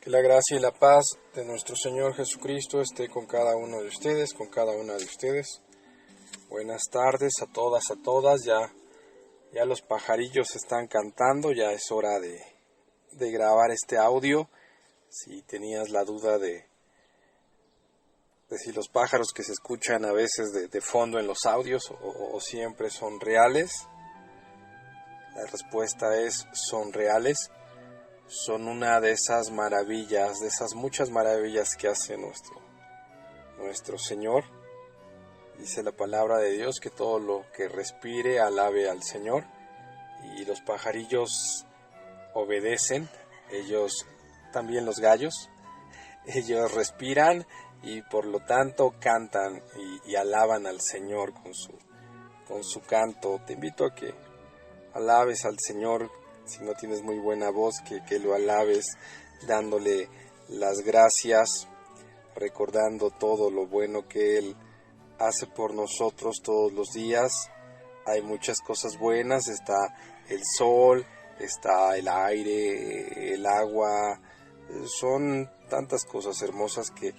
Que la gracia y la paz de nuestro Señor Jesucristo esté con cada uno de ustedes, con cada una de ustedes. Buenas tardes a todas, a todas. Ya los pajarillos están cantando, ya es hora de grabar este audio. Si tenías la duda de si los pájaros que se escuchan a veces de fondo en los audios o siempre son reales, la respuesta es son reales. Son una de esas maravillas, de esas muchas maravillas que hace nuestro Señor. Dice la palabra de Dios que todo lo que respire alabe al Señor, y los pajarillos obedecen, ellos también los gallos, ellos respiran y por lo tanto cantan y alaban al Señor con su canto. Te invito a que alabes al Señor. Si no tienes muy buena voz, que lo alabes dándole las gracias, recordando todo lo bueno que Él hace por nosotros todos los días. Hay muchas cosas buenas, está el sol, está el aire, el agua, son tantas cosas hermosas que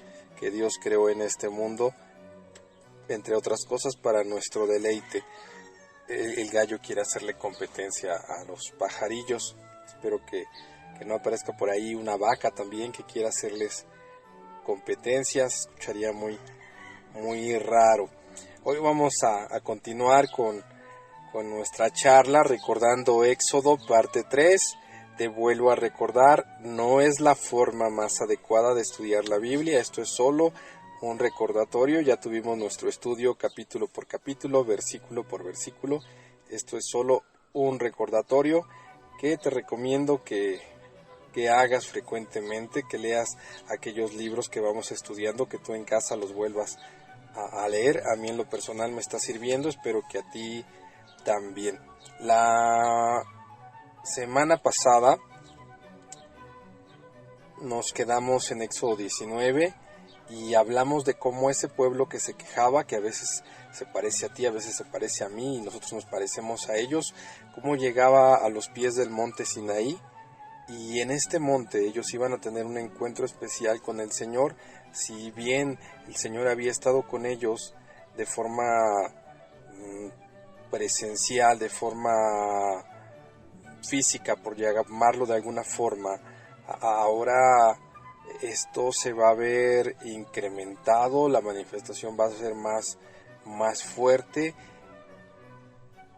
Dios creó en este mundo, entre otras cosas para nuestro deleite. El gallo quiere hacerle competencia a los pajarillos. Espero que no aparezca por ahí una vaca también que quiera hacerles competencias. Escucharía muy, muy raro. Hoy vamos a continuar con nuestra charla recordando Éxodo parte 3. Te vuelvo a recordar, no es la forma más adecuada de estudiar la Biblia. Esto es solo un recordatorio. Ya tuvimos nuestro estudio capítulo por capítulo, versículo por versículo. Esto es solo un recordatorio que te recomiendo que hagas frecuentemente, que leas aquellos libros que vamos estudiando, que tú en casa los vuelvas a leer. A mí en lo personal me está sirviendo, espero que a ti también. La semana pasada nos quedamos en Éxodo 19 y hablamos de cómo ese pueblo que se quejaba, que a veces se parece a ti, a veces se parece a mí y nosotros nos parecemos a ellos, cómo llegaba a los pies del monte Sinaí, y en este monte ellos iban a tener un encuentro especial con el Señor. Si bien el Señor había estado con ellos de forma presencial, de forma física, por llamarlo de alguna forma, ahora esto se va a ver incrementado, la manifestación va a ser más fuerte,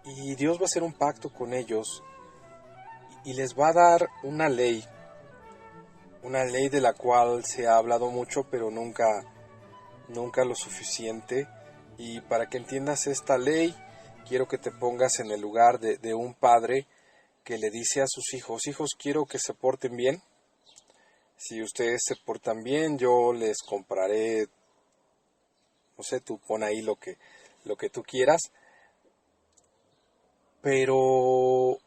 y Dios va a hacer un pacto con ellos y les va a dar una ley de la cual se ha hablado mucho, pero nunca lo suficiente. Y para que entiendas esta ley, quiero que te pongas en el lugar de un padre que le dice a sus hijos: hijos, quiero que se porten bien. Si ustedes se portan bien, yo les compraré, no sé, tú pon ahí lo que tú quieras. Pero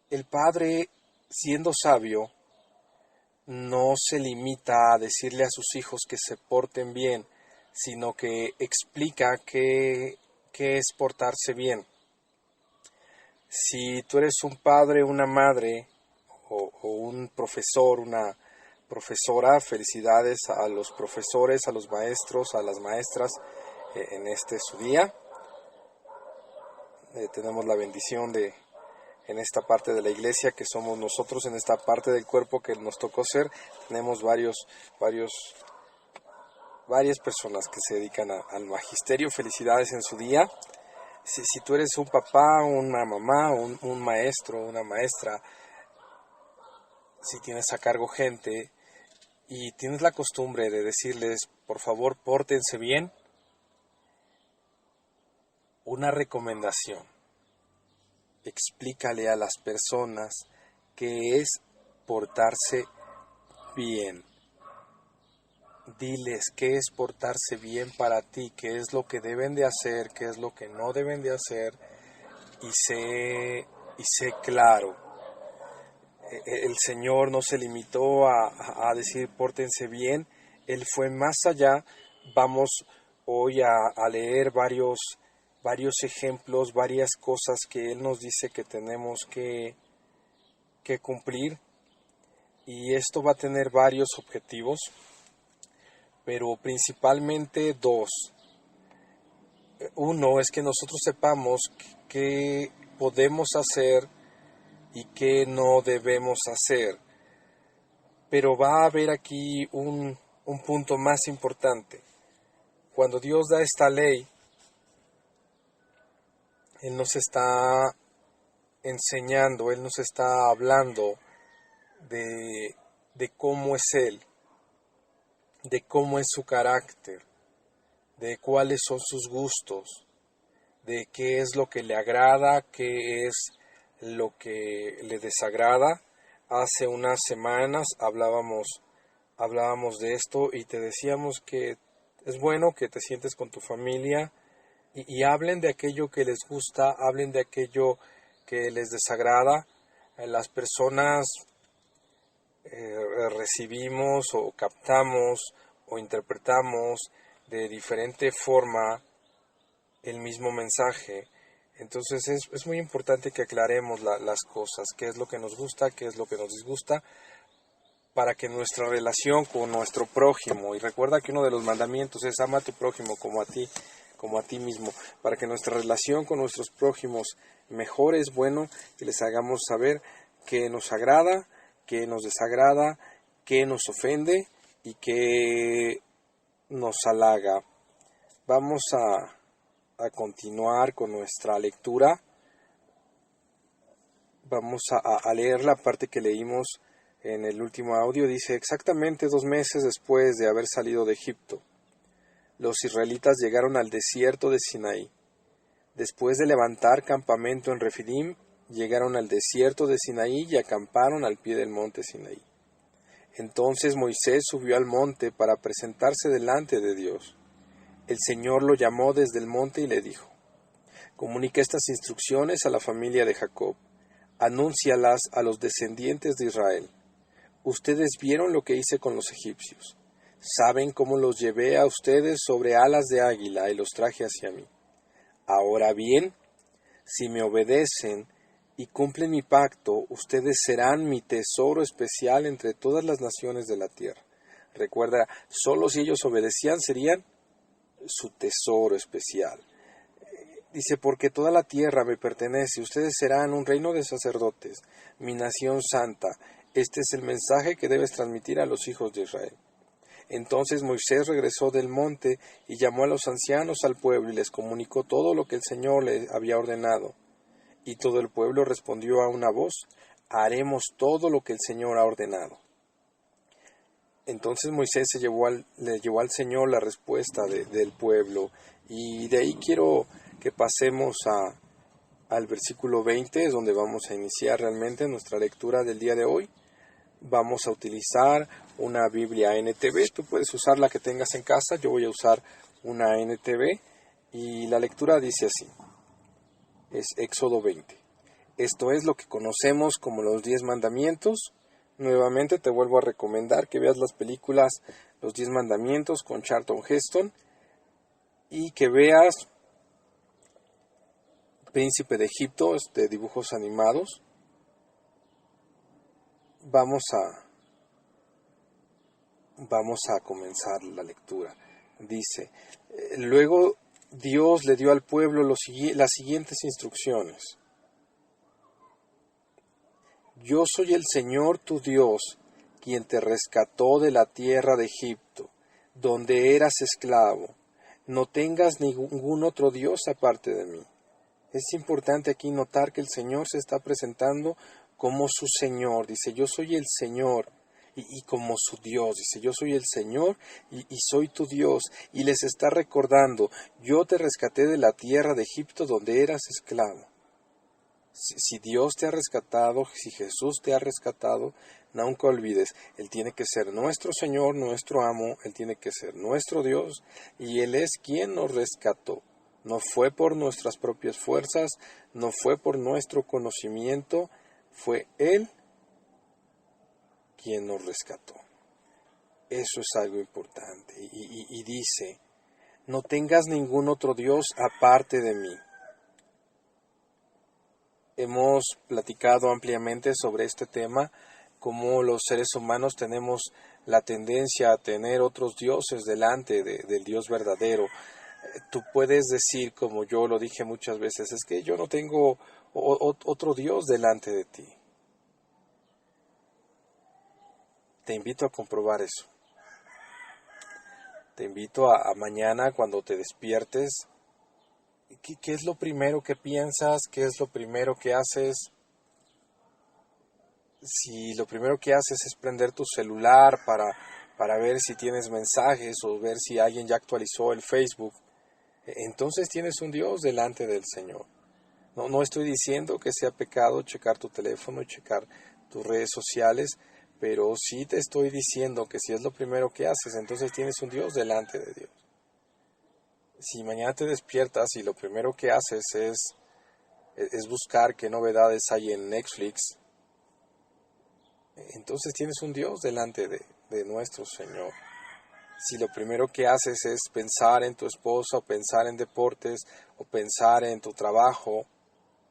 el padre, siendo sabio, no se limita a decirle a sus hijos que se porten bien, sino que explica qué es portarse bien. Si tú eres un padre, una madre o un profesor, una profesora, felicidades a los profesores, a los maestros, a las maestras en este su día. Tenemos la bendición en esta parte de la iglesia que somos nosotros, en esta parte del cuerpo que nos tocó ser, tenemos varias personas que se dedican al magisterio. Felicidades en su día. Si tú eres un papá, una mamá, un maestro, una maestra, si tienes a cargo gente y tienes la costumbre de decirles, por favor, pórtense bien, una recomendación: explícale a las personas qué es portarse bien. Diles qué es portarse bien para ti, qué es lo que deben de hacer, qué es lo que no deben de hacer, y sé claro. El Señor no se limitó a decir pórtense bien, Él fue más allá. Vamos hoy a leer varios ejemplos, varias cosas que Él nos dice que tenemos que cumplir. y esto va a tener varios objetivos, pero principalmente dos. Uno es que nosotros sepamos qué podemos hacer y qué no debemos hacer. Pero va a haber aquí un punto más importante. Cuando Dios da esta ley, Él nos está enseñando, Él nos está hablando de cómo es Él, de cómo es su carácter, de cuáles son sus gustos, de qué es lo que le agrada, qué es lo que le desagrada. Hace unas semanas hablábamos de esto y te decíamos que es bueno que te sientes con tu familia y hablen de aquello que les gusta, hablen de aquello que les desagrada. Las personas recibimos o captamos o interpretamos de diferente forma el mismo mensaje. Entonces es muy importante que aclaremos las cosas, qué es lo que nos gusta, qué es lo que nos disgusta, para que nuestra relación con nuestro prójimo, y recuerda que uno de los mandamientos es ama a tu prójimo como a ti mismo, para que nuestra relación con nuestros prójimos mejore, es bueno que les hagamos saber qué nos agrada, qué nos desagrada, qué nos ofende y qué nos halaga. Vamos a continuar con nuestra lectura. Vamos a leer la parte que leímos en el último audio. Dice: exactamente 2 meses después de haber salido de Egipto, los israelitas llegaron al desierto de Sinaí. Después de levantar campamento en Refidim, llegaron al desierto de Sinaí y acamparon al pie del monte Sinaí. Entonces Moisés subió al monte para presentarse delante de Dios. El Señor lo llamó desde el monte y le dijo: comunica estas instrucciones a la familia de Jacob, anúncialas a los descendientes de Israel. Ustedes vieron lo que hice con los egipcios. Saben cómo los llevé a ustedes sobre alas de águila y los traje hacia mí. Ahora bien, si me obedecen y cumplen mi pacto, ustedes serán mi tesoro especial entre todas las naciones de la tierra. Recuerda, solo si ellos obedecían serían su tesoro especial. Dice: porque toda la tierra me pertenece, ustedes serán un reino de sacerdotes, mi nación santa. Este es el mensaje que debes transmitir a los hijos de Israel. Entonces Moisés regresó del monte y llamó a los ancianos al pueblo y les comunicó todo lo que el Señor le había ordenado. Y todo el pueblo respondió a una voz: haremos todo lo que el Señor ha ordenado. Entonces Moisés le llevó al Señor la respuesta del pueblo. Y de ahí quiero que pasemos al versículo 20, es donde vamos a iniciar realmente nuestra lectura del día de hoy. Vamos a utilizar una Biblia NTV. Tú puedes usar la que tengas en casa, yo voy a usar una NTV. Y la lectura dice así: es Éxodo 20. Esto es lo que conocemos como los 10 mandamientos. Nuevamente te vuelvo a recomendar que veas las películas Los 10 mandamientos con Charlton Heston y que veas Príncipe de Egipto, de dibujos animados. Vamos a comenzar la lectura. Dice: luego Dios le dio al pueblo las siguientes instrucciones. Yo soy el Señor tu Dios, quien te rescató de la tierra de Egipto, donde eras esclavo. No tengas ningún otro Dios aparte de mí. Es importante aquí notar que el Señor se está presentando como su Señor. Dice: yo soy el Señor, y como su Dios. Dice: yo soy el Señor y soy tu Dios. Y les está recordando: yo te rescaté de la tierra de Egipto donde eras esclavo. Si Dios te ha rescatado, si Jesús te ha rescatado, nunca olvides, Él tiene que ser nuestro Señor, nuestro amo, Él tiene que ser nuestro Dios, y Él es quien nos rescató. No fue por nuestras propias fuerzas, no fue por nuestro conocimiento, fue Él quien nos rescató. Eso es algo importante. Y dice: no tengas ningún otro Dios aparte de mí. Hemos platicado ampliamente sobre este tema cómo los seres humanos tenemos la tendencia a tener otros dioses delante del Dios verdadero. Tú puedes decir, como yo lo dije muchas veces, es que yo no tengo otro Dios delante de ti. Te invito a comprobar eso. Te invito a mañana cuando te despiertes, ¿qué es lo primero que piensas? ¿Qué es lo primero que haces? Si lo primero que haces es prender tu celular para ver si tienes mensajes o ver si alguien ya actualizó el Facebook, entonces tienes un Dios delante del Señor. No estoy diciendo que sea pecado checar tu teléfono y checar tus redes sociales, pero sí te estoy diciendo que si es lo primero que haces, entonces tienes un Dios delante de Dios. Si mañana te despiertas y lo primero que haces es buscar qué novedades hay en Netflix, entonces tienes un Dios delante de nuestro Señor. Si lo primero que haces es pensar en tu esposa, o pensar en deportes, o pensar en tu trabajo,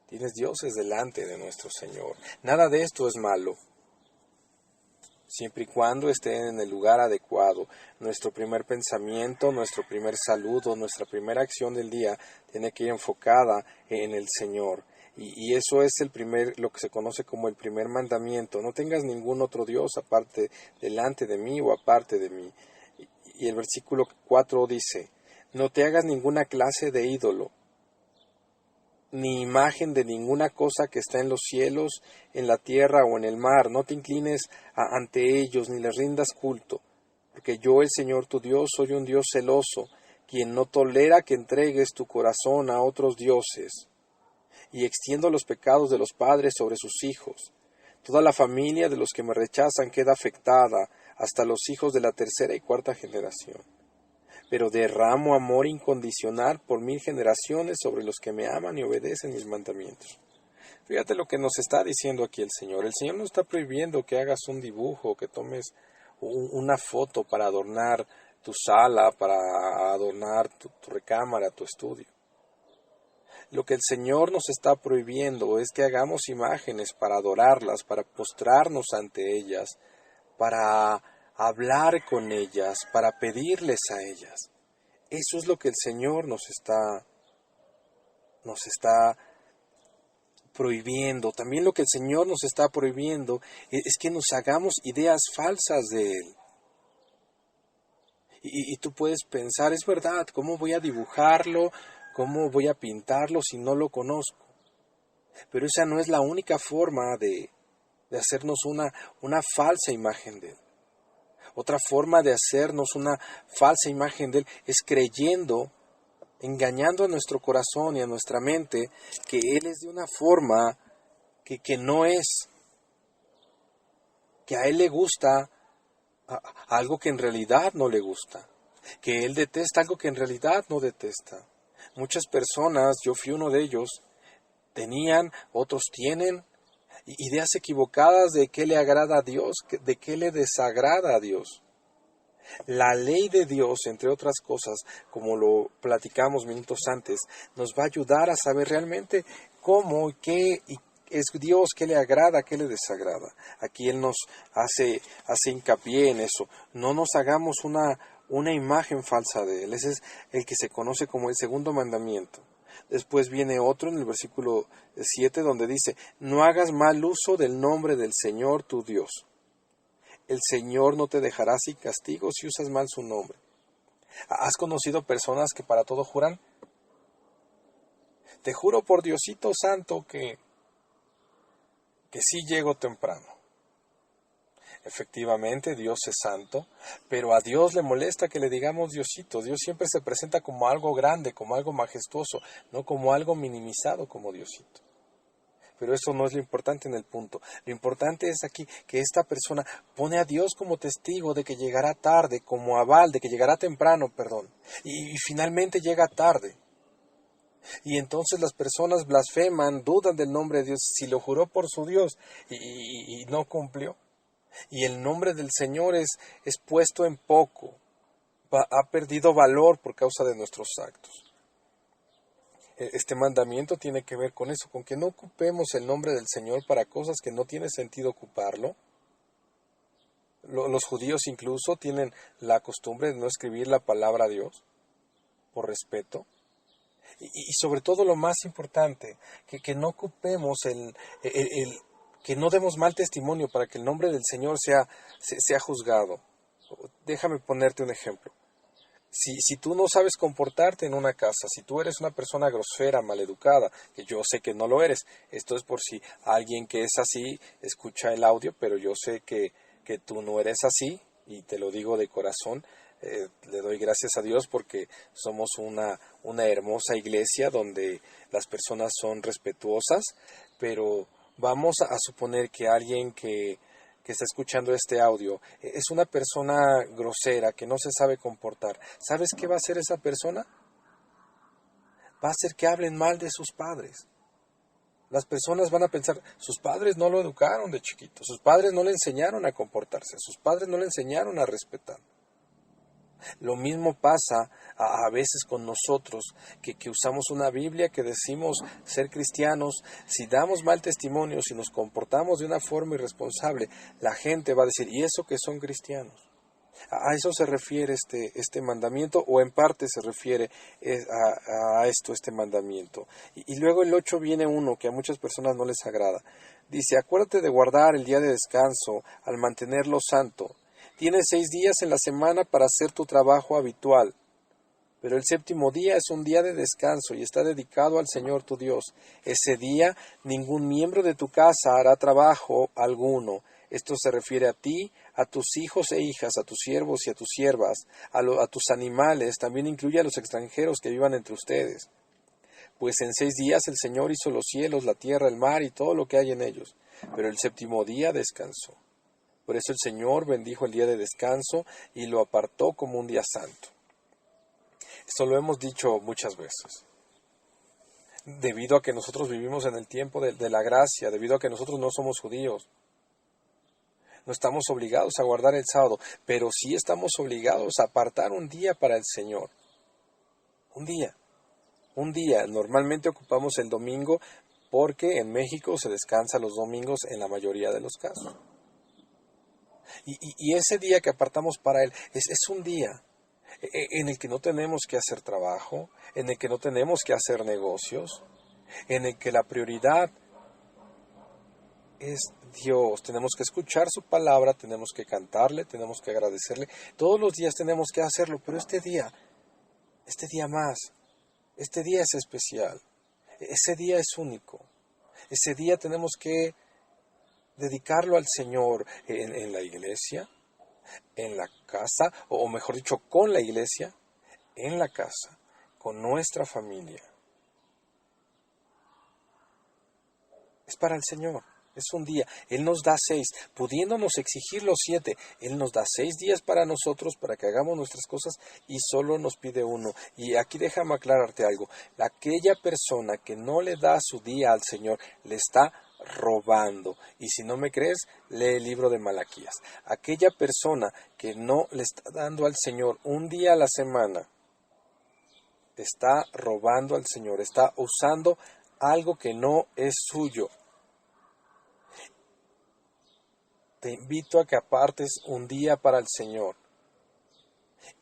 tienes dioses delante de nuestro Señor. Nada de esto es malo, siempre y cuando estén en el lugar adecuado. Nuestro primer pensamiento, nuestro primer saludo, nuestra primera acción del día tiene que ir enfocada en el Señor. Y eso es lo que se conoce como el primer mandamiento. No tengas ningún otro Dios aparte delante de mí o aparte de mí. Y el versículo 4 dice, no te hagas ninguna clase de ídolo, ni imagen de ninguna cosa que está en los cielos, en la tierra o en el mar. No te inclines ante ellos, ni les rindas culto, porque yo, el Señor tu Dios, soy un Dios celoso, quien no tolera que entregues tu corazón a otros dioses, y extiendo los pecados de los padres sobre sus hijos. Toda la familia de los que me rechazan queda afectada, hasta los hijos de la tercera y cuarta generación. Pero derramo amor incondicional por 1000 generaciones sobre los que me aman y obedecen mis mandamientos. Fíjate lo que nos está diciendo aquí el Señor. El Señor no está prohibiendo que hagas un dibujo, que tomes una foto para adornar tu sala, para adornar tu recámara, tu estudio. Lo que el Señor nos está prohibiendo es que hagamos imágenes para adorarlas, para postrarnos ante ellas, para hablar con ellas, para pedirles a ellas. Eso es lo que el Señor nos está prohibiendo. También lo que el Señor nos está prohibiendo es que nos hagamos ideas falsas de Él. Y tú puedes pensar, es verdad, ¿cómo voy a dibujarlo? ¿Cómo voy a pintarlo si no lo conozco? Pero esa no es la única forma de hacernos una falsa imagen de Él. Otra forma de hacernos una falsa imagen de Él es creyendo, engañando a nuestro corazón y a nuestra mente que Él es de una forma que no es, que a Él le gusta algo que en realidad no le gusta, que Él detesta algo que en realidad no detesta. Muchas personas, yo fui uno de ellos, tenían, otros tienen, ideas equivocadas de qué le agrada a Dios, de qué le desagrada a Dios. La ley de Dios, entre otras cosas, como lo platicamos minutos antes, nos va a ayudar a saber realmente cómo y qué es Dios, qué le agrada, qué le desagrada. Aquí Él nos hace hincapié en eso. No nos hagamos una imagen falsa de Él. Ese es el que se conoce como el segundo mandamiento. Después viene otro en el versículo 7 donde dice, no hagas mal uso del nombre del Señor tu Dios. El Señor no te dejará sin castigo si usas mal su nombre. ¿Has conocido personas que para todo juran? Te juro por Diosito Santo que sí llego temprano. Efectivamente, Dios es santo, pero a Dios le molesta que le digamos Diosito. Dios siempre se presenta como algo grande, como algo majestuoso, no como algo minimizado como Diosito. Pero eso no es lo importante en el punto. Lo importante es aquí que esta persona pone a Dios como testigo de que llegará tarde, como aval, de que llegará temprano, perdón. Y finalmente llega tarde. Y entonces las personas blasfeman, dudan del nombre de Dios, si lo juró por su Dios y no cumplió. Y el nombre del Señor es puesto en poco. Ha perdido valor por causa de nuestros actos. Este mandamiento tiene que ver con eso, con que no ocupemos el nombre del Señor para cosas que no tiene sentido ocuparlo, Los judíos incluso tienen la costumbre de no escribir la palabra a Dios por respeto. Y sobre todo lo más importante, que no ocupemos que no demos mal testimonio para que el nombre del Señor sea juzgado. Déjame ponerte un ejemplo. Si tú no sabes comportarte en una casa, si tú eres una persona grosera, maleducada, que yo sé que no lo eres, esto es por si alguien que es así escucha el audio, pero yo sé que tú no eres así, y te lo digo de corazón. Le doy gracias a Dios porque somos una hermosa iglesia donde las personas son respetuosas, pero vamos a suponer que alguien que está escuchando este audio es una persona grosera, que no se sabe comportar. ¿Sabes qué va a hacer esa persona? Va a hacer que hablen mal de sus padres. Las personas van a pensar, sus padres no lo educaron de chiquito, sus padres no le enseñaron a comportarse, sus padres no le enseñaron a respetar. Lo mismo pasa a veces con nosotros, que usamos una Biblia, que decimos ser cristianos. Si damos mal testimonio, si nos comportamos de una forma irresponsable, la gente va a decir, ¿y eso que son cristianos? A eso se refiere este mandamiento, o en parte se refiere a esto, este mandamiento. Y luego el 8 viene uno que a muchas personas no les agrada. Dice, acuérdate de guardar el día de descanso al mantenerlo santo. Tienes 6 días en la semana para hacer tu trabajo habitual, pero el séptimo día es un día de descanso y está dedicado al Señor tu Dios. Ese día ningún miembro de tu casa hará trabajo alguno. Esto se refiere a ti, a tus hijos e hijas, a tus siervos y a tus siervas, a tus animales, también incluye a los extranjeros que vivan entre ustedes. Pues en 6 días el Señor hizo los cielos, la tierra, el mar y todo lo que hay en ellos, pero el séptimo día descansó. Por eso el Señor bendijo el día de descanso y lo apartó como un día santo. Esto lo hemos dicho muchas veces. Debido a que nosotros vivimos en el tiempo de la gracia, debido a que nosotros no somos judíos, no estamos obligados a guardar el sábado, pero sí estamos obligados a apartar un día para el Señor. Un día. Normalmente ocupamos el domingo porque en México se descansa los domingos en la mayoría de los casos. Y ese día que apartamos para Él es un día en el que no tenemos que hacer trabajo, en el que no tenemos que hacer negocios, en el que la prioridad es Dios. Tenemos que escuchar su palabra, tenemos que cantarle, tenemos que agradecerle. Todos los días tenemos que hacerlo, pero este día más, este día es especial, ese día es único. Ese día tenemos que dedicarlo al Señor en la iglesia, en la casa, o mejor dicho, con la iglesia, en la casa, con nuestra familia. Es para el Señor, es un día. Él nos da 6, pudiéndonos exigir los 7. Él nos da 6 días para nosotros, para que hagamos nuestras cosas, y solo nos pide uno. Y aquí déjame aclararte algo. Aquella persona que no le da su día al Señor, le está robando. Y si no me crees, lee el libro de Malaquías. Aquella persona que no le está dando al Señor un día a la semana, está robando al Señor, está usando algo que no es suyo. Te invito a que apartes un día para el Señor.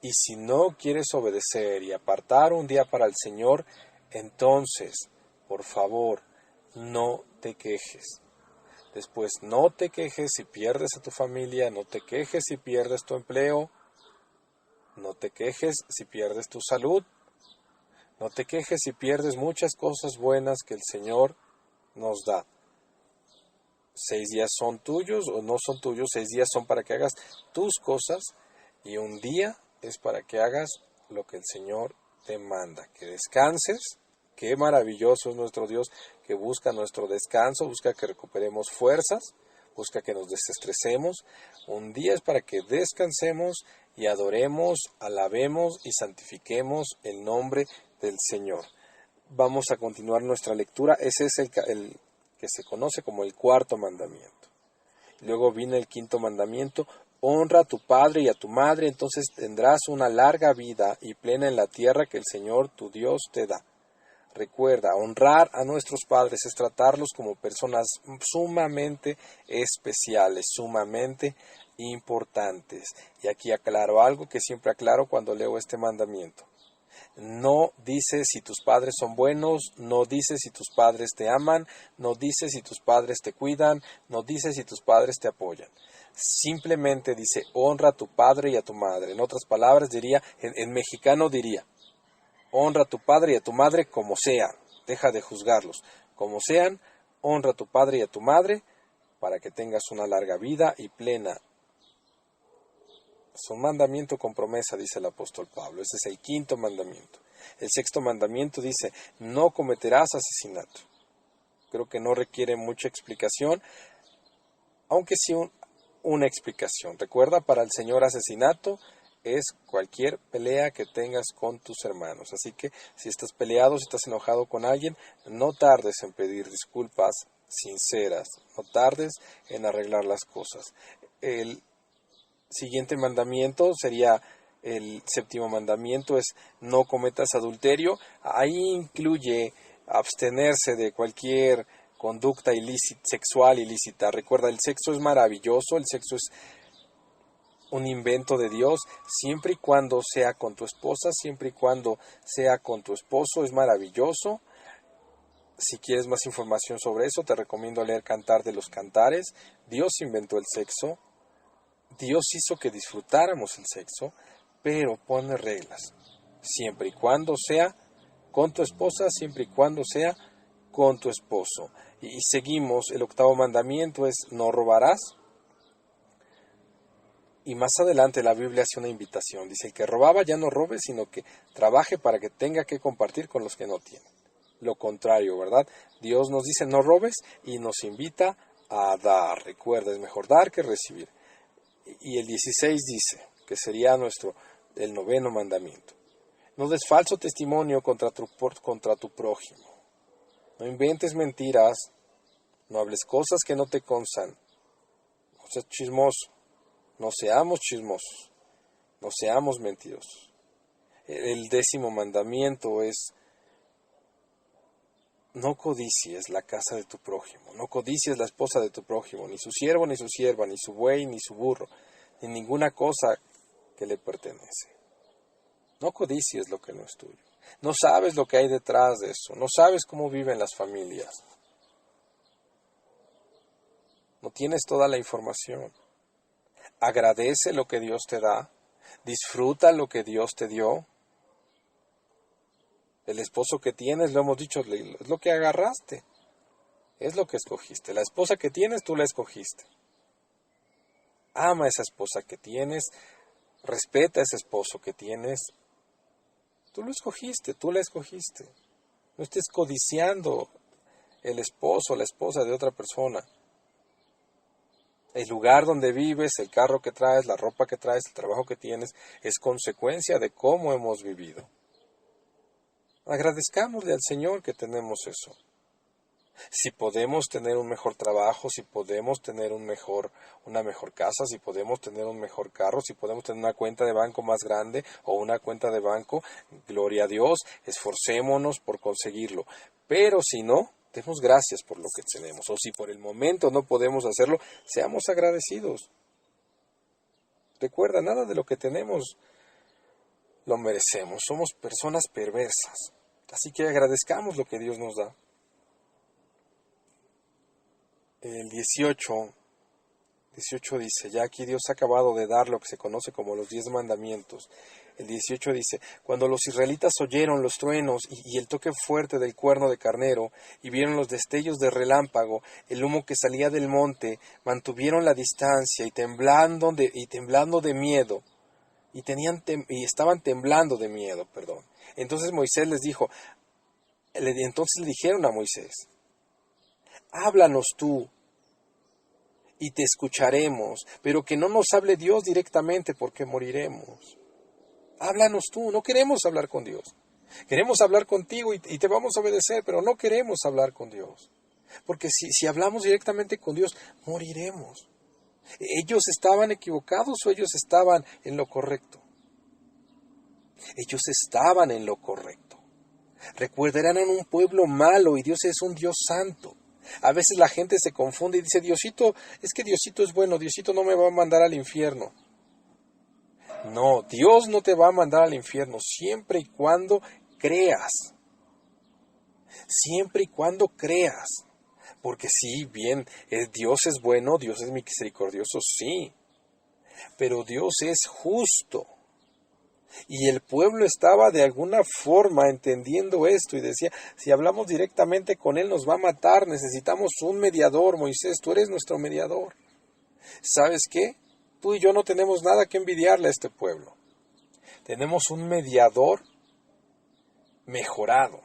Y si no quieres obedecer y apartar un día para el Señor, entonces, por favor, no te quejes. Después, no te quejes si pierdes a tu familia, no te quejes si pierdes tu empleo, no te quejes si pierdes tu salud, no te quejes si pierdes muchas cosas buenas que el Señor nos da. 6 días son tuyos o no son tuyos, 6 días son para que hagas tus cosas y un día es para que hagas lo que el Señor te manda, que descanses. Qué maravilloso es nuestro Dios, que busca nuestro descanso, busca que recuperemos fuerzas, busca que nos desestresemos. Un día es para que descansemos y adoremos, alabemos y santifiquemos el nombre del Señor. Vamos a continuar nuestra lectura. Ese es el que se conoce como el 4.º mandamiento. Luego viene el 5.º mandamiento: honra a tu padre y a tu madre, entonces tendrás una larga vida y plena en la tierra que el Señor tu Dios te da. Recuerda, honrar a nuestros padres es tratarlos como personas sumamente especiales, sumamente importantes. Y aquí aclaro algo que siempre aclaro cuando leo este mandamiento. No dice si tus padres son buenos, no dice si tus padres te aman, no dice si tus padres te cuidan, no dice si tus padres te apoyan. Simplemente dice honra a tu padre y a tu madre. En otras palabras diría, en mexicano diría, honra a tu padre y a tu madre como sean, deja de juzgarlos, como sean, honra a tu padre y a tu madre para que tengas una larga vida y plena. Es un mandamiento con promesa, dice el apóstol Pablo. Ese es el quinto mandamiento. El sexto mandamiento dice, no cometerás asesinato. Creo que no requiere mucha explicación, aunque sí una explicación. Recuerda, para el Señor asesinato es cualquier pelea que tengas con tus hermanos. Así que si estás peleado, si estás enojado con alguien, no tardes en pedir disculpas sinceras, no tardes en arreglar las cosas. El siguiente mandamiento sería el séptimo mandamiento, es no cometas adulterio. Ahí incluye abstenerse de cualquier conducta sexual ilícita. Recuerda, el sexo es maravilloso, el sexo es un invento de Dios, siempre y cuando sea con tu esposa, siempre y cuando sea con tu esposo, es maravilloso. Si quieres más información sobre eso, te recomiendo leer Cantar de los Cantares. Dios inventó el sexo, Dios hizo que disfrutáramos el sexo, pero pone reglas, siempre y cuando sea con tu esposa, siempre y cuando sea con tu esposo. Y seguimos, el octavo mandamiento es no robarás. Y más adelante la Biblia hace una invitación. Dice, el que robaba ya no robe, sino que trabaje para que tenga que compartir con los que no tienen. Lo contrario, ¿verdad? Dios nos dice no robes y nos invita a dar. Recuerda, es mejor dar que recibir. Y el 16 dice, que sería el noveno mandamiento. No des falso testimonio contra tu prójimo. No inventes mentiras. No hables cosas que no te constan. No seas chismoso. No seamos chismosos, no seamos mentirosos. El décimo mandamiento es, no codicies la casa de tu prójimo, no codicies la esposa de tu prójimo, ni su siervo, ni su sierva, ni su buey, ni su burro, ni ninguna cosa que le pertenece. No codicies lo que no es tuyo. No sabes lo que hay detrás de eso, no sabes cómo viven las familias. No tienes toda la información. Agradece lo que Dios te da, disfruta lo que Dios te dio. El esposo que tienes, lo hemos dicho, es lo que agarraste, es lo que escogiste. La esposa que tienes, tú la escogiste. Ama a esa esposa que tienes, respeta a ese esposo que tienes. Tú lo escogiste, tú la escogiste. No estés codiciando el esposo o la esposa de otra persona. El lugar donde vives, el carro que traes, la ropa que traes, el trabajo que tienes, es consecuencia de cómo hemos vivido. Agradezcámosle al Señor que tenemos eso. Si podemos tener un mejor trabajo, si podemos tener una mejor casa, si podemos tener un mejor carro, si podemos tener una cuenta de banco más grande o una cuenta de banco, gloria a Dios, esforcémonos por conseguirlo. Pero si no, demos gracias por lo que tenemos. O si por el momento no podemos hacerlo, seamos agradecidos. Recuerda, nada de lo que tenemos lo merecemos. Somos personas perversas. Así que agradezcamos lo que Dios nos da. El 18 dice, ya aquí Dios ha acabado de dar lo que se conoce como los 10 mandamientos. El 18 dice, cuando los israelitas oyeron los truenos y el toque fuerte del cuerno de carnero, y vieron los destellos de relámpago, el humo que salía del monte, mantuvieron la distancia y temblando de miedo, y estaban temblando de miedo, perdón. Entonces Moisés les dijo, entonces le dijeron a Moisés, háblanos tú, y te escucharemos, pero que no nos hable Dios directamente porque moriremos. Háblanos tú, no queremos hablar con Dios. Queremos hablar contigo y te vamos a obedecer, pero no queremos hablar con Dios. Porque si hablamos directamente con Dios, moriremos. ¿Ellos estaban equivocados o ellos estaban en lo correcto? Ellos estaban en lo correcto. Recuerda, eran un pueblo malo y Dios es un Dios santo. A veces la gente se confunde y dice, Diosito, es que Diosito es bueno, Diosito no me va a mandar al infierno. No, Dios no te va a mandar al infierno siempre y cuando creas. Siempre y cuando creas. Porque sí, bien, Dios es bueno, Dios es misericordioso, sí. Pero Dios es justo. Y el pueblo estaba de alguna forma entendiendo esto y decía, si hablamos directamente con Él nos va a matar, necesitamos un mediador, Moisés, tú eres nuestro mediador. ¿Sabes qué? Tú y yo no tenemos nada que envidiarle a este pueblo. Tenemos un mediador mejorado.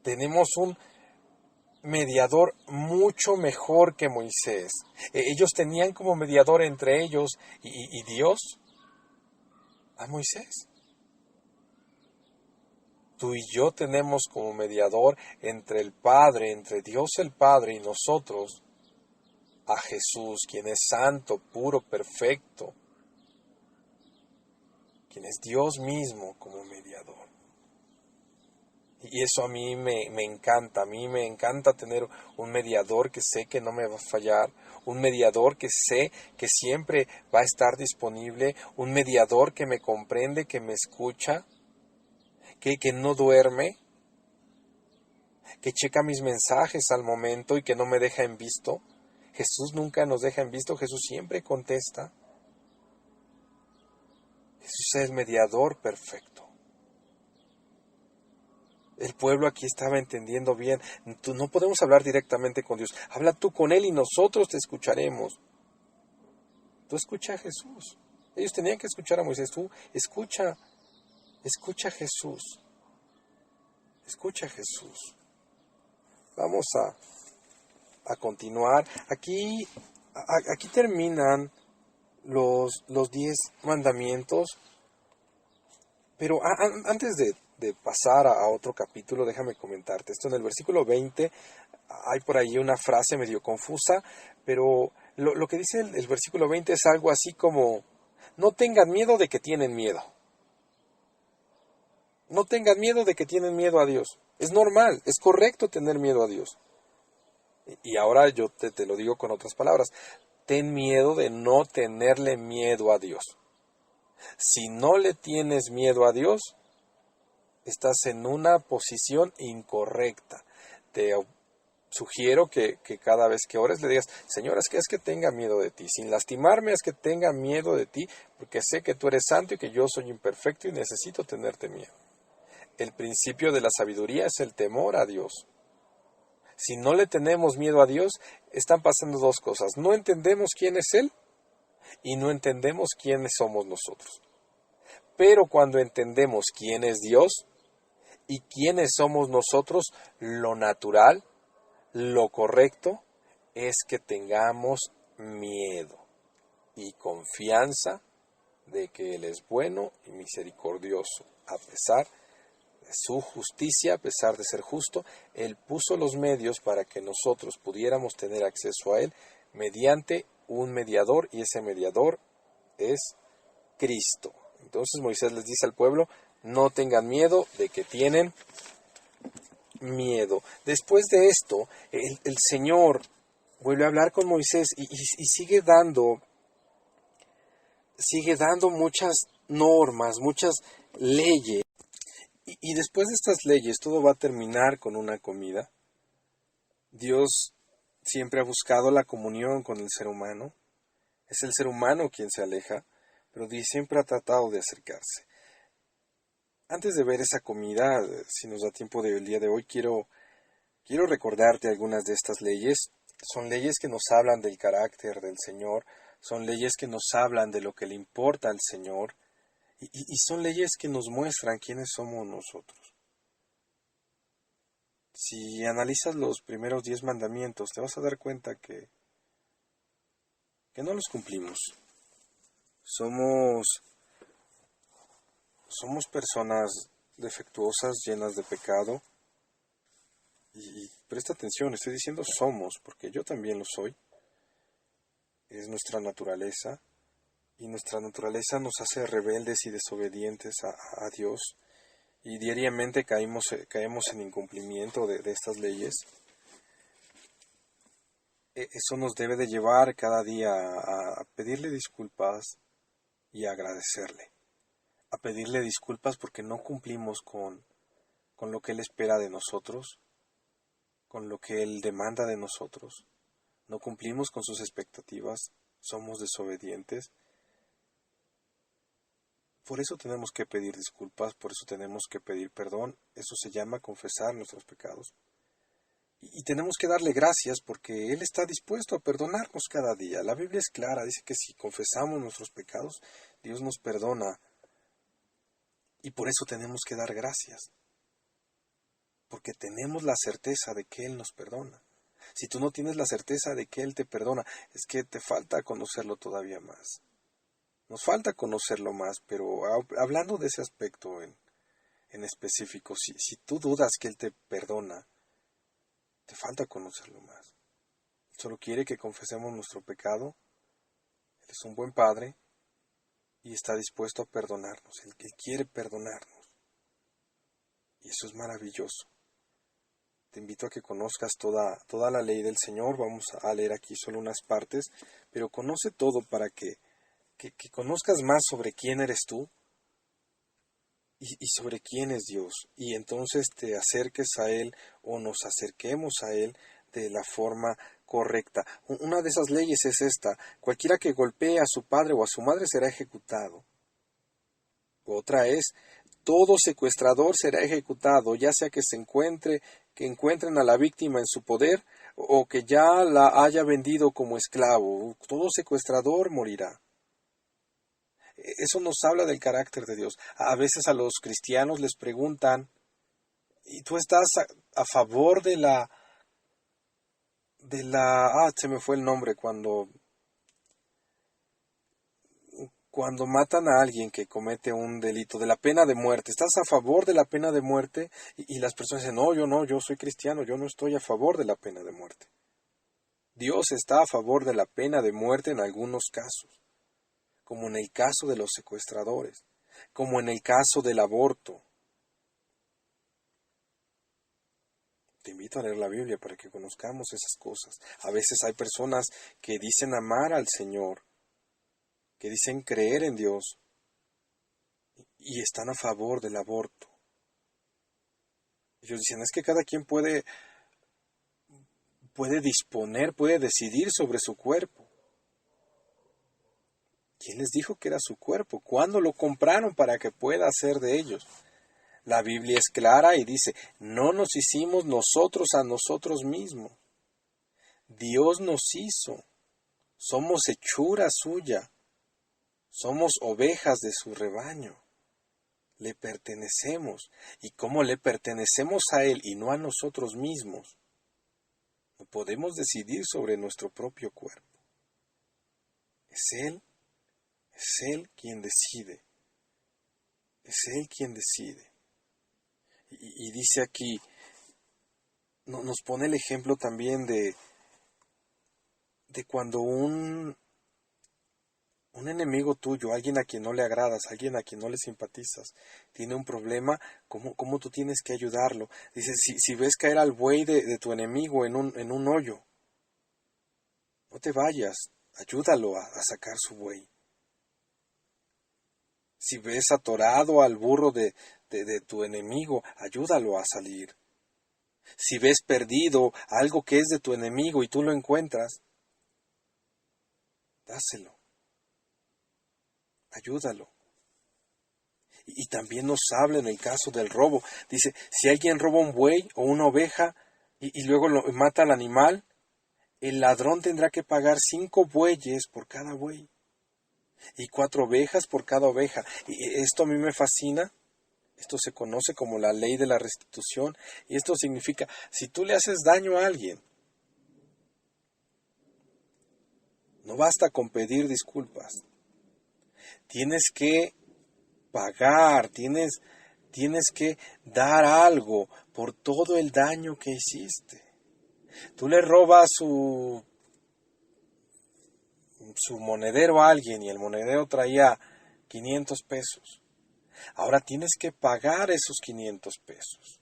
Tenemos un mediador mucho mejor que Moisés. Ellos tenían como mediador entre ellos y Dios a Moisés. Tú y yo tenemos como mediador entre el Padre, entre Dios el Padre y nosotros, a Jesús, quien es santo, puro, perfecto, quien es Dios mismo como mediador. Y eso a mí me encanta, a mí me encanta tener un mediador que sé que no me va a fallar, un mediador que sé que siempre va a estar disponible, un mediador que me comprende, que me escucha, que no duerme, que checa mis mensajes al momento y que no me deja en visto. Jesús nunca nos deja en visto, Jesús siempre contesta. Jesús es mediador perfecto. El pueblo aquí estaba entendiendo bien. No podemos hablar directamente con Dios. Habla tú con Él y nosotros te escucharemos. Tú escucha a Jesús. Ellos tenían que escuchar a Moisés. Tú escucha a Jesús. Escucha a Jesús. Vamos a continuar. Aquí terminan los 10 mandamientos. Pero antes de pasar a otro capítulo, déjame comentarte esto. En el versículo 20 hay por ahí una frase medio confusa, pero lo que dice el versículo 20 es algo así como, no tengan miedo de que tienen miedo. No tengan miedo de que tienen miedo a Dios. Es normal, es correcto tener miedo a Dios. Y ahora yo te lo digo con otras palabras. Ten miedo de no tenerle miedo a Dios. Si no le tienes miedo a Dios, estás en una posición incorrecta. Te sugiero que cada vez que ores le digas, Señor, es que tenga miedo de ti. Sin lastimarme, es que tenga miedo de ti, porque sé que tú eres santo y que yo soy imperfecto y necesito tenerte miedo. El principio de la sabiduría es el temor a Dios. Si no le tenemos miedo a Dios, están pasando dos cosas. No entendemos quién es Él y no entendemos quiénes somos nosotros. Pero cuando entendemos quién es Dios y quiénes somos nosotros, lo natural, lo correcto, es que tengamos miedo y confianza de que Él es bueno y misericordioso. A pesar de su justicia, a pesar de ser justo, Él puso los medios para que nosotros pudiéramos tener acceso a Él mediante un mediador, y ese mediador es Cristo. Entonces Moisés les dice al pueblo, no tengan miedo de que tienen miedo. Después de esto, el Señor vuelve a hablar con Moisés y sigue dando muchas normas, muchas leyes. Y después de estas leyes, todo va a terminar con una comida. Dios siempre ha buscado la comunión con el ser humano. Es el ser humano quien se aleja, pero Dios siempre ha tratado de acercarse. Antes de ver esa comida, si nos da tiempo del día de hoy, quiero recordarte algunas de estas leyes. Son leyes que nos hablan del carácter del Señor, son leyes que nos hablan de lo que le importa al Señor, y son leyes que nos muestran quiénes somos nosotros. Si analizas los primeros 10 mandamientos, te vas a dar cuenta que no los cumplimos. Somos personas defectuosas, llenas de pecado. Y presta atención, estoy diciendo somos, porque yo también lo soy. Es nuestra naturaleza. Y nuestra naturaleza nos hace rebeldes y desobedientes a Dios. Y diariamente caemos en incumplimiento de estas leyes. Eso nos debe de llevar cada día a pedirle disculpas y a agradecerle. A pedirle disculpas porque no cumplimos con lo que Él espera de nosotros, con lo que Él demanda de nosotros. No cumplimos con sus expectativas, somos desobedientes. Por eso tenemos que pedir disculpas, por eso tenemos que pedir perdón. Eso se llama confesar nuestros pecados. Y tenemos que darle gracias porque Él está dispuesto a perdonarnos cada día. La Biblia es clara, dice que si confesamos nuestros pecados, Dios nos perdona. Y por eso tenemos que dar gracias, porque tenemos la certeza de que Él nos perdona. Si tú no tienes la certeza de que Él te perdona, es que te falta conocerlo todavía más. Nos falta conocerlo más, pero hablando de ese aspecto en específico, si tú dudas que Él te perdona, te falta conocerlo más. Solo quiere que confesemos nuestro pecado. Él es un buen Padre y está dispuesto a perdonarnos. Él quiere perdonarnos. Y eso es maravilloso. Te invito a que conozcas toda la ley del Señor. Vamos a leer aquí solo unas partes, pero conoce todo para que conozcas más sobre quién eres tú y sobre quién es Dios. Y entonces te acerques a Él o nos acerquemos a Él de la forma correcta. Una de esas leyes es esta: cualquiera que golpee a su padre o a su madre será ejecutado. Otra es: todo secuestrador será ejecutado, ya sea que encuentren a la víctima en su poder o que ya la haya vendido como esclavo. Todo secuestrador morirá. Eso nos habla del carácter de Dios. A veces a los cristianos les preguntan: ¿y tú estás a favor se me fue el nombre, cuando matan a alguien que comete un delito, de la pena de muerte? ¿Estás a favor de la pena de muerte? Y las personas dicen: no, yo soy cristiano, yo no estoy a favor de la pena de muerte. Dios está a favor de la pena de muerte en algunos casos, como en el caso de los secuestradores, como en el caso del aborto. Te invito a leer la Biblia para que conozcamos esas cosas. A veces hay personas que dicen amar al Señor, que dicen creer en Dios y están a favor del aborto. Ellos dicen: es que cada quien puede disponer, puede decidir sobre su cuerpo. ¿Quién les dijo que era su cuerpo? ¿Cuándo lo compraron para que pueda ser de ellos? La Biblia es clara y dice: no nos hicimos nosotros a nosotros mismos. Dios nos hizo. Somos hechura suya. Somos ovejas de su rebaño. Le pertenecemos. Y como le pertenecemos a Él y no a nosotros mismos, no podemos decidir sobre nuestro propio cuerpo. Es Él quien decide. Es Él quien decide. Y dice aquí, nos pone el ejemplo también de cuando un enemigo tuyo, alguien a quien no le agradas, alguien a quien no le simpatizas, tiene un problema, ¿cómo tú tienes que ayudarlo? Dice: si ves caer al buey de tu enemigo en un hoyo, no te vayas, ayúdalo a sacar su buey. Si ves atorado al burro de tu enemigo, ayúdalo a salir. Si ves perdido algo que es de tu enemigo y tú lo encuentras, dáselo. Ayúdalo. Y también nos habla en el caso del robo. Dice: si alguien roba un buey o una oveja y luego mata al animal, el ladrón tendrá que pagar 5 bueyes por cada buey y 4 ovejas por cada oveja. Y esto a mí me fascina. Esto se conoce como la ley de la restitución. Y esto significa: si tú le haces daño a alguien, no basta con pedir disculpas. Tienes que pagar, tienes que dar algo por todo el daño que hiciste. Tú le robas su monedero a alguien y el monedero traía 500 pesos. Ahora tienes que pagar esos 500 pesos.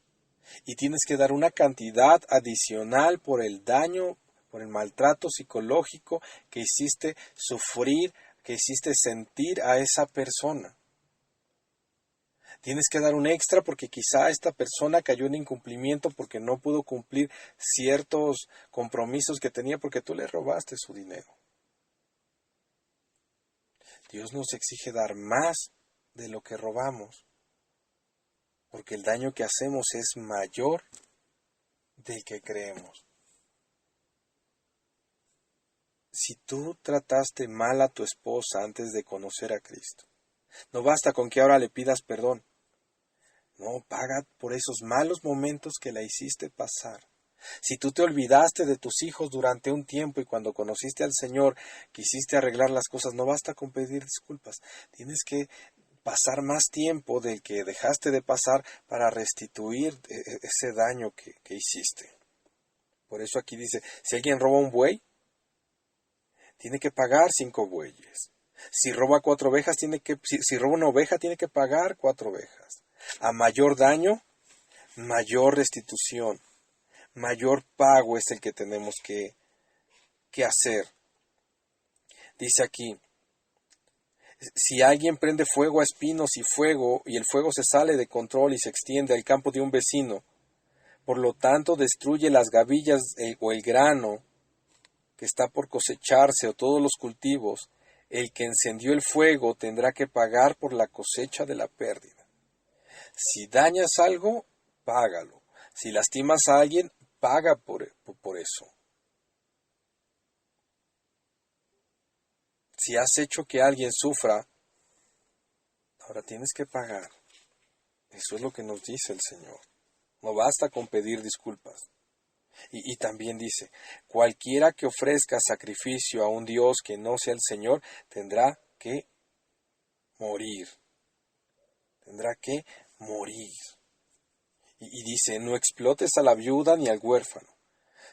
Y tienes que dar una cantidad adicional por el daño, por el maltrato psicológico que hiciste sufrir, que hiciste sentir a esa persona. Tienes que dar un extra porque quizá esta persona cayó en incumplimiento porque no pudo cumplir ciertos compromisos que tenía porque tú le robaste su dinero. Dios nos exige dar más de lo que robamos, porque el daño que hacemos es mayor del que creemos. Si tú trataste mal a tu esposa antes de conocer a Cristo, no basta con que ahora le pidas perdón. No, paga por esos malos momentos que la hiciste pasar. Si tú te olvidaste de tus hijos durante un tiempo y cuando conociste al Señor quisiste arreglar las cosas, no basta con pedir disculpas. Tienes que pasar más tiempo del que dejaste de pasar para restituir ese daño que hiciste. Por eso aquí dice, si alguien roba un buey, tiene que pagar 5 bueyes. Si roba 4 ovejas, si roba una oveja, tiene que pagar 4 ovejas. A mayor daño, mayor restitución, mayor pago es el que tenemos que hacer. Dice aquí, si alguien prende fuego a espinos y el fuego se sale de control y se extiende al campo de un vecino, por lo tanto destruye las gavillas o el grano que está por cosecharse o todos los cultivos, el que encendió el fuego tendrá que pagar por la cosecha de la pérdida. Si dañas algo, págalo. Si lastimas a alguien, paga por eso. Si has hecho que alguien sufra, ahora tienes que pagar. Eso es lo que nos dice el Señor. No basta con pedir disculpas. Y también dice, cualquiera que ofrezca sacrificio a un Dios que no sea el Señor, tendrá que morir. Tendrá que morir. Y dice, no explotes a la viuda ni al huérfano.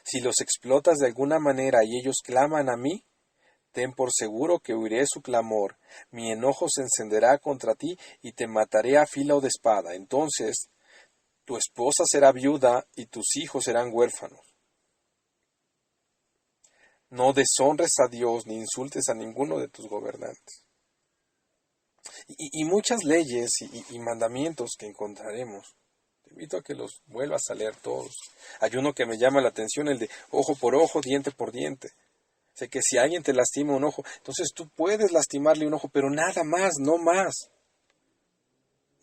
Si los explotas de alguna manera y ellos claman a mí, ten por seguro que oiré su clamor. Mi enojo se encenderá contra ti y te mataré a filo de espada. Entonces, tu esposa será viuda y tus hijos serán huérfanos. No deshonres a Dios ni insultes a ninguno de tus gobernantes. Y muchas leyes y mandamientos que encontraremos. Te invito a que los vuelvas a leer todos. Hay uno que me llama la atención, el de ojo por ojo, diente por diente. Sé que si alguien te lastima un ojo, entonces tú puedes lastimarle un ojo, pero nada más, no más.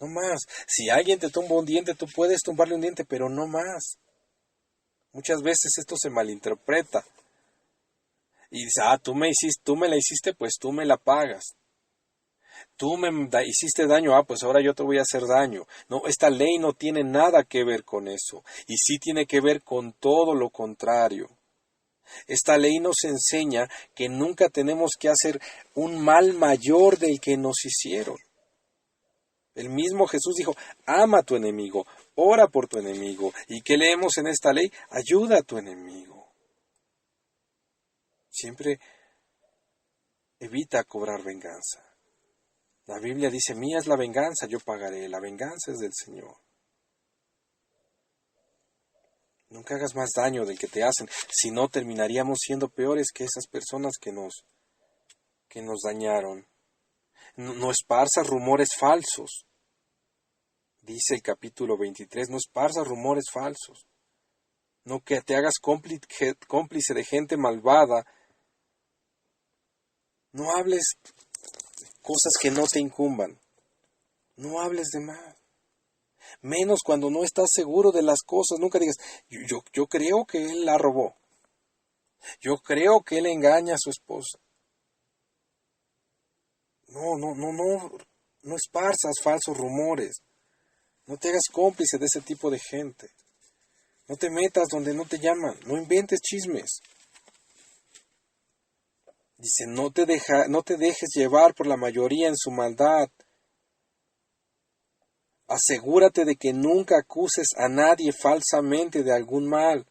No más. Si alguien te tumba un diente, tú puedes tumbarle un diente, pero no más. Muchas veces esto se malinterpreta. Y dice, tú me la hiciste, pues tú me la pagas. Tú me hiciste daño, pues ahora yo te voy a hacer daño. No, esta ley no tiene nada que ver con eso. Y sí tiene que ver con todo lo contrario. Esta ley nos enseña que nunca tenemos que hacer un mal mayor del que nos hicieron. El mismo Jesús dijo, ama a tu enemigo, ora por tu enemigo. ¿Y qué leemos en esta ley? Ayuda a tu enemigo. Siempre evita cobrar venganza. La Biblia dice, mía es la venganza, yo pagaré. La venganza es del Señor. Nunca hagas más daño del que te hacen, si no terminaríamos siendo peores que esas personas que nos dañaron. No esparzas rumores falsos. Dice el capítulo 23, no esparzas rumores falsos. No que te hagas cómplice de gente malvada. No hables cosas que no te incumban. No hables de más. Menos cuando no estás seguro de las cosas. Nunca digas, yo creo que él la robó. Yo creo que él engaña a su esposa. No esparzas falsos rumores. No te hagas cómplice de ese tipo de gente. No te metas donde no te llaman. No inventes chismes. Dice, no te dejes llevar por la mayoría en su maldad. Asegúrate de que nunca acuses a nadie falsamente de algún mal.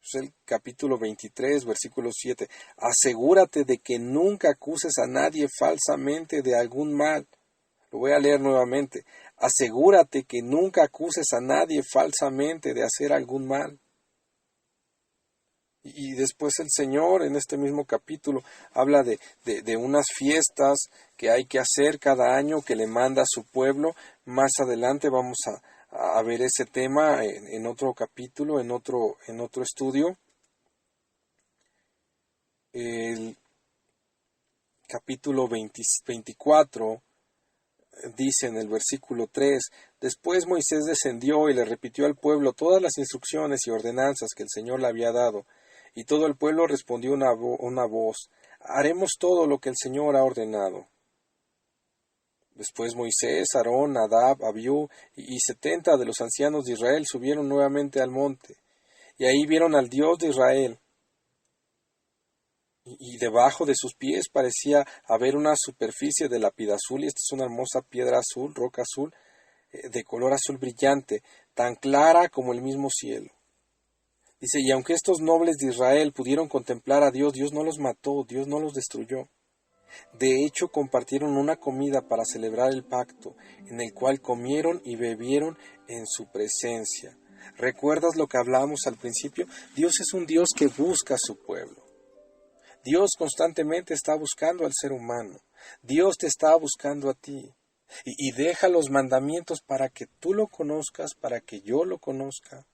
Es el capítulo 23, versículo 7. Asegúrate de que nunca acuses a nadie falsamente de algún mal. Lo voy a leer nuevamente. Asegúrate que nunca acuses a nadie falsamente de hacer algún mal. Y después el Señor en este mismo capítulo habla de unas fiestas que hay que hacer cada año que le manda a su pueblo. Más adelante vamos a ver ese tema en otro capítulo, en otro estudio. El capítulo 24 dice en el versículo 3: Después Moisés descendió y le repitió al pueblo todas las instrucciones y ordenanzas que el Señor le había dado. Y todo el pueblo respondió una voz: haremos todo lo que el Señor ha ordenado. Después Moisés, Aarón, Nadab, Abiú y 70 de los ancianos de Israel subieron nuevamente al monte, y ahí vieron al Dios de Israel. Y debajo de sus pies parecía haber una superficie de lapidazul, y esta es una hermosa piedra azul, roca azul, de color azul brillante, tan clara como el mismo cielo. Dice, y aunque estos nobles de Israel pudieron contemplar a Dios, Dios no los mató, Dios no los destruyó. De hecho, compartieron una comida para celebrar el pacto, en el cual comieron y bebieron en su presencia. ¿Recuerdas lo que hablamos al principio? Dios es un Dios que busca a su pueblo. Dios constantemente está buscando al ser humano. Dios te está buscando a ti. Y deja los mandamientos para que tú lo conozcas, para que yo lo conozca,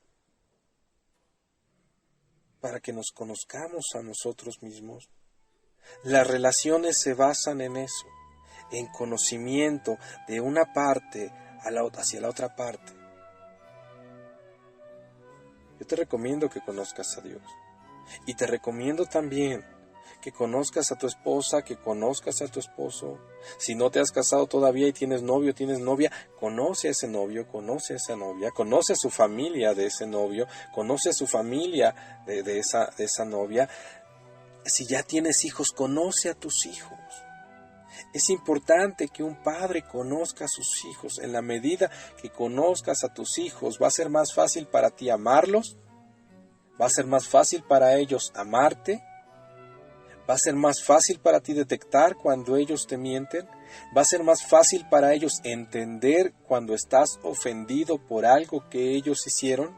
para que nos conozcamos a nosotros mismos. Las relaciones se basan en eso, en conocimiento de una parte hacia la otra parte. Yo te recomiendo que conozcas a Dios. Y te recomiendo también que conozcas a tu esposa, que conozcas a tu esposo. Si no te has casado todavía y tienes novio, tienes novia, conoce a ese novio, conoce a esa novia, conoce a su familia de ese novio, conoce a su familia de esa novia. Si ya tienes hijos, conoce a tus hijos. Es importante que un padre conozca a sus hijos. En la medida que conozcas a tus hijos, va a ser más fácil para ti amarlos, va a ser más fácil para ellos amarte, va a ser más fácil para ti detectar cuando ellos te mienten, va a ser más fácil para ellos entender cuando estás ofendido por algo que ellos hicieron,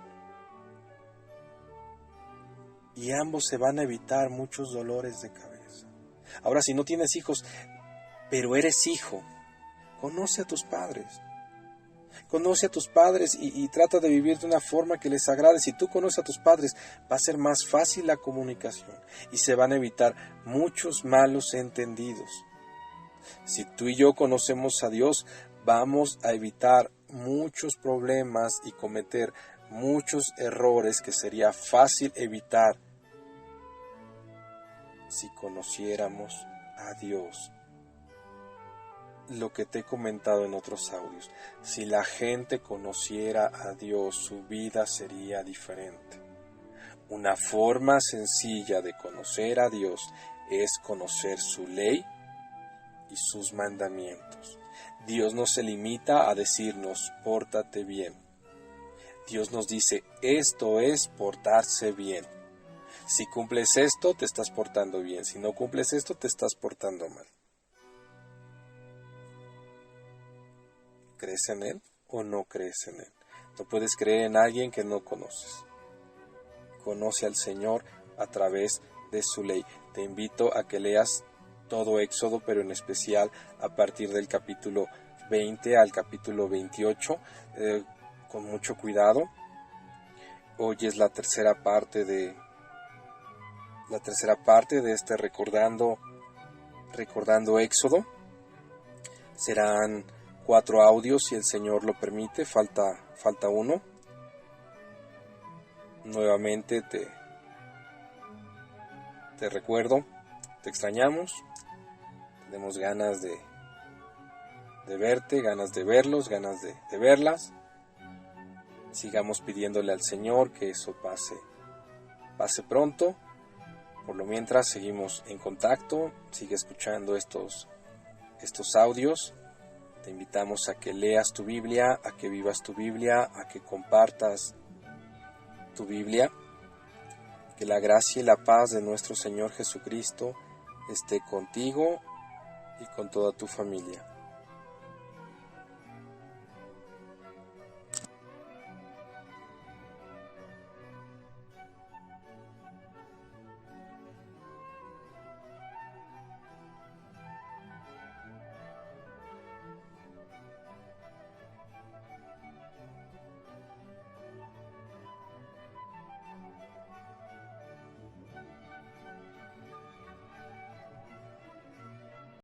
y ambos se van a evitar muchos dolores de cabeza. Ahora, si no tienes hijos, pero eres hijo, conoce a tus padres. Conoce a tus padres y trata de vivir de una forma que les agrade. Si tú conoces a tus padres, va a ser más fácil la comunicación y se van a evitar muchos malos entendidos. Si tú y yo conocemos a Dios, vamos a evitar muchos problemas y cometer muchos errores que sería fácil evitar si conociéramos a Dios. Lo que te he comentado en otros audios, si la gente conociera a Dios, su vida sería diferente. Una forma sencilla de conocer a Dios es conocer su ley y sus mandamientos. Dios no se limita a decirnos, pórtate bien. Dios nos dice, esto es portarse bien. Si cumples esto, te estás portando bien. Si no cumples esto, te estás portando mal. ¿Crees en Él o no crees en Él? No puedes creer en alguien que no conoces. Conoce al Señor a través de su ley. Te invito a que leas todo Éxodo, pero en especial a partir del capítulo 20 al capítulo 28, con mucho cuidado. Hoy es la tercera parte de este recordando Éxodo. Serán 4 audios si el Señor lo permite, falta uno. Nuevamente te recuerdo, te extrañamos, tenemos ganas de verte, ganas de verlos, ganas de verlas. Sigamos pidiéndole al Señor que eso pase pronto. Por lo mientras seguimos en contacto, sigue escuchando estos audios. Te invitamos a que leas tu Biblia, a que vivas tu Biblia, a que compartas tu Biblia. Que la gracia y la paz de nuestro Señor Jesucristo esté contigo y con toda tu familia.